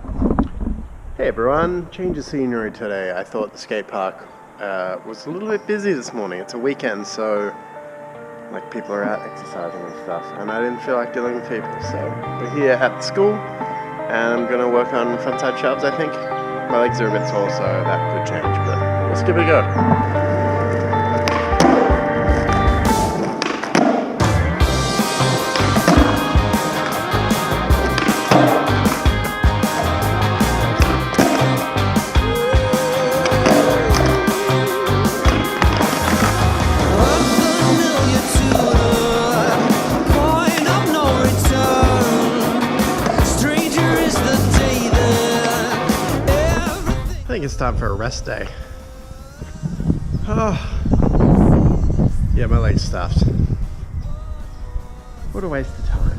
Hey everyone, change of scenery today. I thought the skate park was a little bit busy this morning. It's a weekend, so like people are out exercising and stuff, and I didn't feel like dealing with people. So we're here at the school, and I'm gonna work on frontside shoves. I think my legs are a bit sore, so that could change, but let's give it a go. I think it's time for a rest day. Oh, yeah, my leg's stuffed. What a waste of time.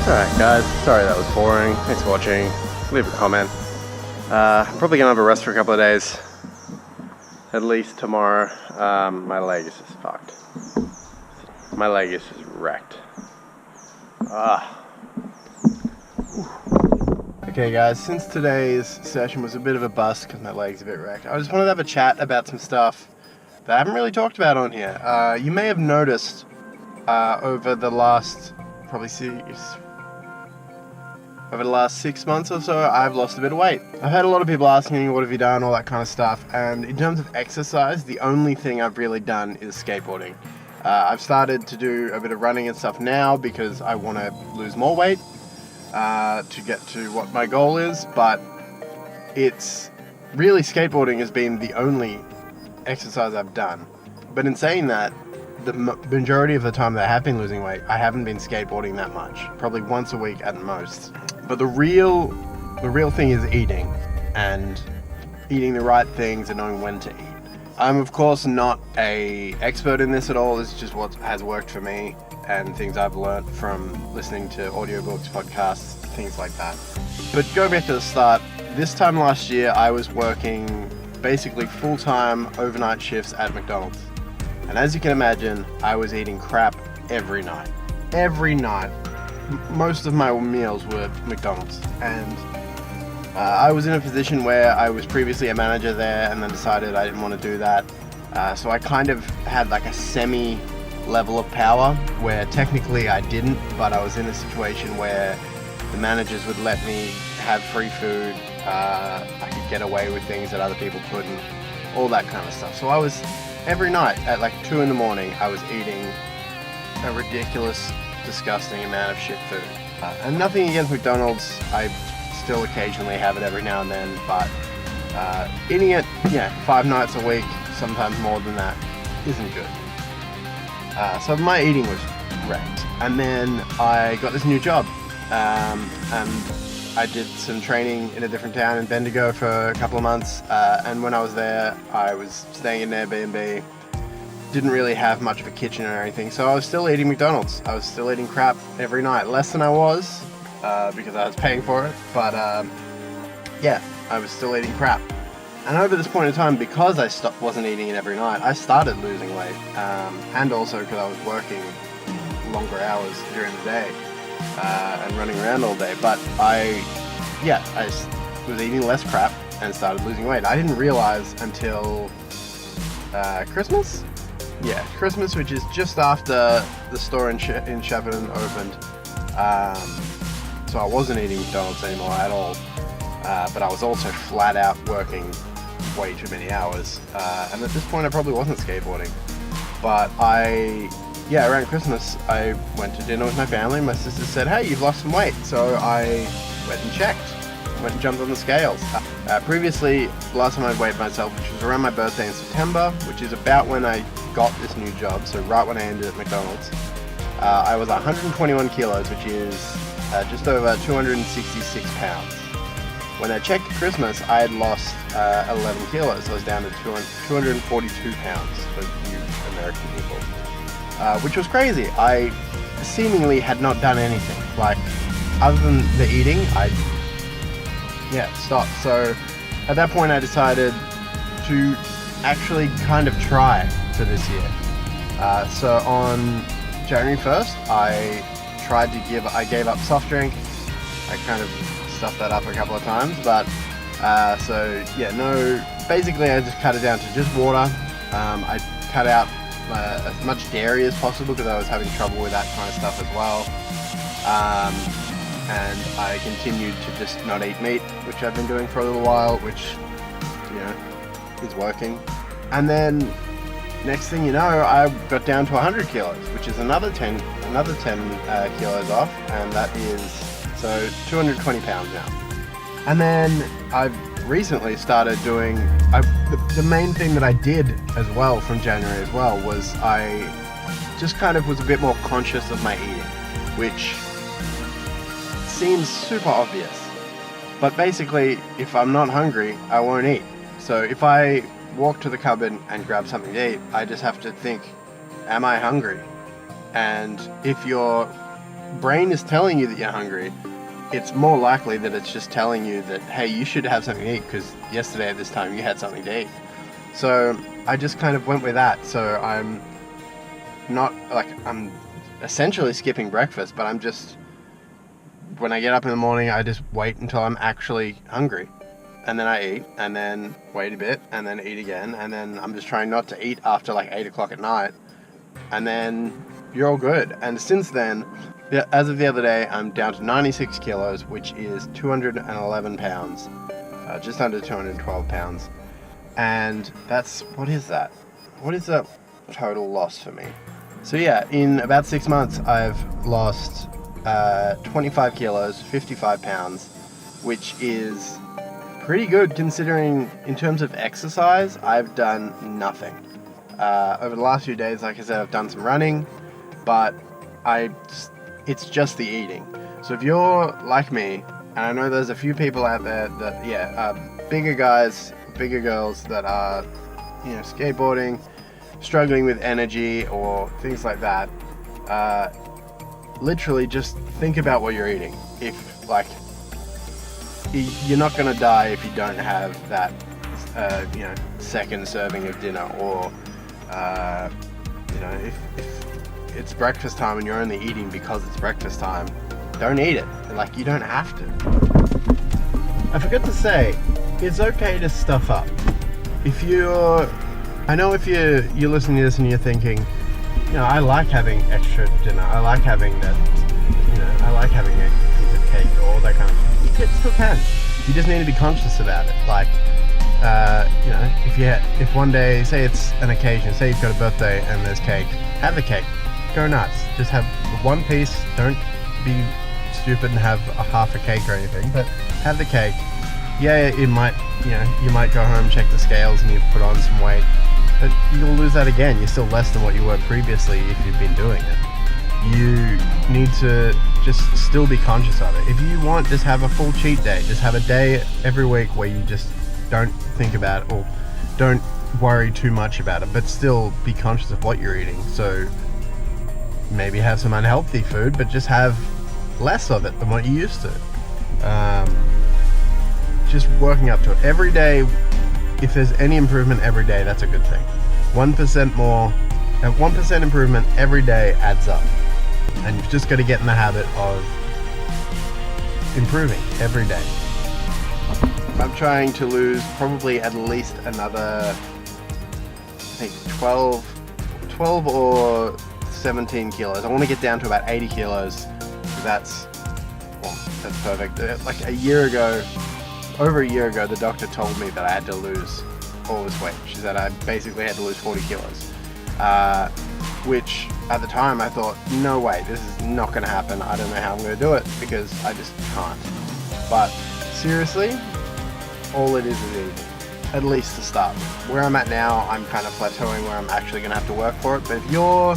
Alright guys, sorry that was boring. Thanks for watching. Leave a comment. I'm probably gonna have a rest for a couple of days. At least tomorrow. My leg is just fucked. My leg is just wrecked. Okay guys, since today's session was a bit of a bust because my leg's a bit wrecked, I just wanted to have a chat about some stuff that I haven't really talked about on here. You may have noticed over the last over the last 6 months or so, I've lost a bit of weight. I've had a lot of people asking me, what have you done, all that kind of stuff, and in terms of exercise, the only thing I've really done is skateboarding. I've started to do a bit of running and stuff now because I want to lose more weight to get to what my goal is, but it's really, skateboarding has been the only exercise I've done. But in saying that, the majority of the time that I have been losing weight, I haven't been skateboarding that much, probably once a week at most. But the real thing is eating, and eating the right things and knowing when to eat. I'm of course not an expert in this at all. This is just what has worked for me and things I've learned from listening to audiobooks, podcasts, things like that. But going back to the start, this time last year I was working basically full-time overnight shifts at McDonald's. And as you can imagine, I was eating crap every night. Every night. Most of my meals were McDonald's. And I was in a position where I was previously a manager there and then decided I didn't want to do that. So I kind of had like a semi-level of power where technically I didn't, but I was in a situation where the managers would let me have free food. I could get away with things that other people couldn't. All that kind of stuff. So I was... every night at like 2 in the morning, I was eating a ridiculous, disgusting amount of shit food. And nothing against McDonald's, I still occasionally have it every now and then, but eating it, 5 nights a week, sometimes more than that, isn't good. So my eating was wrecked. And then I got this new job, and I did some training in a different town in Bendigo for a couple of months, and when I was there, I was staying in an Airbnb, didn't really have much of a kitchen or anything, so I was still eating McDonald's. I was still eating crap every night, less than I was, because I was paying for it, but I was still eating crap. And over this point in time, because I wasn't eating it every night, I started losing weight, and also because I was working longer hours during the day. And running around all day, but I was eating less crap and started losing weight. I didn't realize until Christmas? Yeah, Christmas, which is just after the store in Shepparton opened. So I wasn't eating McDonald's anymore at all, but I was also flat out working way too many hours. And at this point I probably wasn't skateboarding. But around Christmas I went to dinner with my family. My sister said, hey, you've lost some weight. So I went and checked. Went and jumped on the scales. Previously, last time I weighed myself, which was around my birthday in September, which is about when I got this new job, so right when I ended at McDonald's, I was 121 kilos, which is just over 266 pounds. When I checked at Christmas, I had lost 11 kilos, so I was down to 242 pounds for you American people, which was crazy. I seemingly had not done anything. Like, other than the eating, stopped. So at that point I decided to actually kind of try for this year. So on January 1st, I gave up soft drink. I kind of stuffed that up a couple of times, but basically I just cut it down to just water. I cut out as much dairy as possible because I was having trouble with that kind of stuff as well. And I continued to just not eat meat, which I've been doing for a little while, which, is working. And then next thing you know, I got down to 100 kilos, which is another 10 kilos off, and that is, so 220 pounds now. And then I've recently started doing, the main thing that I did as well from January as well was I just kind of was a bit more conscious of my eating, which seems super obvious, but basically if I'm not hungry, I won't eat. So if I walk to the cupboard and grab something to eat, I just have to think, am I hungry? And if your brain is telling you that you're hungry, it's more likely that it's just telling you that, hey, you should have something to eat because yesterday at this time you had something to eat. So I just kind of went with that. So I'm essentially skipping breakfast, but when I get up in the morning, I just wait until I'm actually hungry. And then I eat, and then wait a bit, and then eat again, and then I'm just trying not to eat after like 8 o'clock at night. And then you're all good. And since then, as of the other day, I'm down to 96 kilos, which is 211 pounds. Just under 212 pounds. And what is that? What is the total loss for me? So yeah, in about 6 months, I've lost 25 kilos, 55 pounds, which is pretty good considering in terms of exercise, I've done nothing. Over the last few days, like I said, I've done some running, but it's just the eating. So if you're like me, and I know there's a few people out there that, bigger guys, bigger girls that are, skateboarding, struggling with energy or things like that, literally just think about what you're eating. You're not going to die if you don't have that, second serving of dinner, or, if it's breakfast time and you're only eating because it's breakfast time, don't eat it. You don't have to. I forgot to say, it's okay to stuff up. If you're listening to this and you're thinking, I like having extra dinner, I like having that, I like having a piece of cake or all that kind of thing. You still can. You just need to be conscious about it. If one day, say it's an occasion, say you've got a birthday and there's cake, have the cake. Go nuts. Just have one piece. Don't be stupid and have a half a cake or anything, but have the cake. Yeah, it might, you might go home, check the scales, and you've put on some weight, but you'll lose that again. You're still less than what you were previously if you've been doing it. You need to just still be conscious of it. If you want, just have a full cheat day. Just have a day every week where you just don't think about it or don't worry too much about it, but still be conscious of what you're eating. So maybe have some unhealthy food, but just have less of it than what you used to. Just working up to it. Every day, if there's any improvement every day, that's a good thing. 1% more, 1% improvement every day adds up. And you've just got to get in the habit of improving every day. I'm trying to lose probably at least another, I think 12 or 17 kilos. I want to get down to about 80 kilos. That's perfect. Like over a year ago, the doctor told me that I had to lose all this weight. She said I basically had to lose 40 kilos. Which at the time I thought, no way, this is not going to happen. I don't know how I'm going to do it because I just can't. But seriously, all it is eating, at least to start with. Where I'm at now, I'm kind of plateauing where I'm actually going to have to work for it. But if you're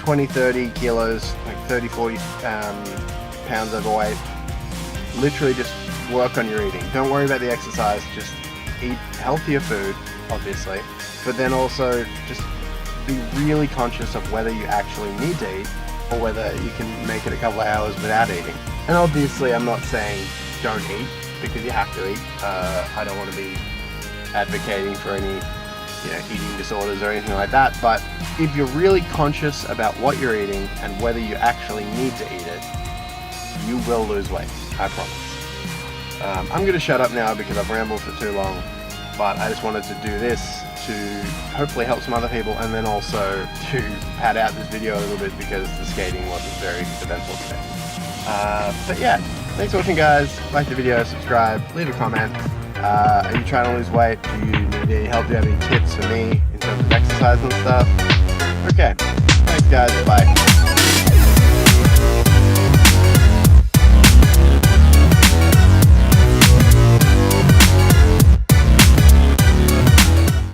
20, 30 kilos, like 30, 40 pounds overweight, literally just work on your eating. Don't worry about the exercise, just eat healthier food, obviously, but then also just be really conscious of whether you actually need to eat or whether you can make it a couple of hours without eating. And obviously I'm not saying don't eat, because you have to eat. I don't want to be advocating for any eating disorders or anything like that, but if you're really conscious about what you're eating and whether you actually need to eat it, you will lose weight, I promise. I'm going to shut up now because I've rambled for too long, but I just wanted to do this to hopefully help some other people, and then also to pad out this video a little bit because the skating wasn't very eventful today. But yeah, thanks for watching, guys. Like the video, subscribe, leave a comment. Are you trying to lose weight? Do you need any help? Do you have any tips for me in terms of exercise and stuff? Okay, thanks guys, bye.